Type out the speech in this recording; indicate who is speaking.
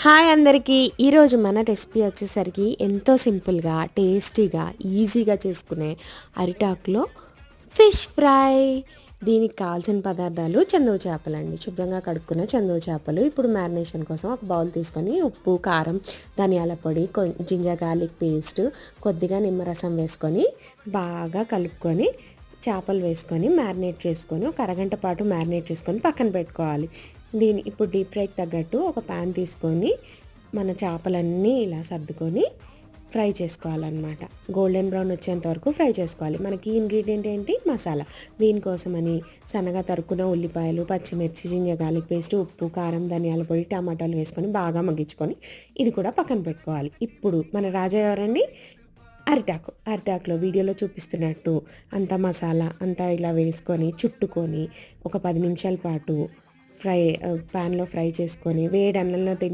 Speaker 1: Hi అందరికీ! ఈరోజు మన రెసిపీ వచ్చేసరికి ఎంతో సింపుల్‌గా, టేస్టీగా, ఈజీగా చేసుకునే అరిటాకులో ఫిష్ ఫ్రై. దీనికి కావాల్సిన పదార్థాలు చందువ చేపలండి. శుభ్రంగా కడుక్కున్న చందువ చేపలు. ఇప్పుడు మ్యారినేషన్ కోసం ఒక బౌల్ తీసుకొని ఉప్పు, కారం, ధనియాల పొడి, జింజర్ గార్లిక్ పేస్ట్, కొద్దిగా నిమ్మరసం వేసుకొని బాగా కలుపుకొని చేపలు వేసుకొని మ్యారినేట్ చేసుకొని ఒక అరగంట పాటు మ్యారినేట్ చేసుకొని పక్కన పెట్టుకోవాలి. ఇప్పుడు డీప్ ఫ్రైకి తగ్గట్టు ఒక ప్యాన్ తీసుకొని మన చేపలన్నీ ఇలా సర్దుకొని ఫ్రై చేసుకోవాలన్నమాట. గోల్డెన్ బ్రౌన్ వచ్చేంత వరకు ఫ్రై చేసుకోవాలి. మనకి ఇంగ్రీడియంట్ ఏంటి? మసాలా. దీనికోసమని సన్నగా తరుక్కున్న ఉల్లిపాయలు, పచ్చిమిర్చి, జింజర్ గార్లిక్ పేస్ట్, ఉప్పు, కారం, ధనియాల పొడి, టమాటాలు వేసుకొని బాగా మగ్గించుకొని ఇది కూడా పక్కన పెట్టుకోవాలి. ఇప్పుడు మన రాజా ఎవరండి? అరిటాకులో వీడియోలో చూపిస్తున్నట్టు అంతా మసాలా అంతా ఇలా వేసుకొని చుట్టుకొని ఒక 10 నిమిషాల పాటు ప్యాన్లో ఫ్రై చేసుకొని వేడి అన్నంలో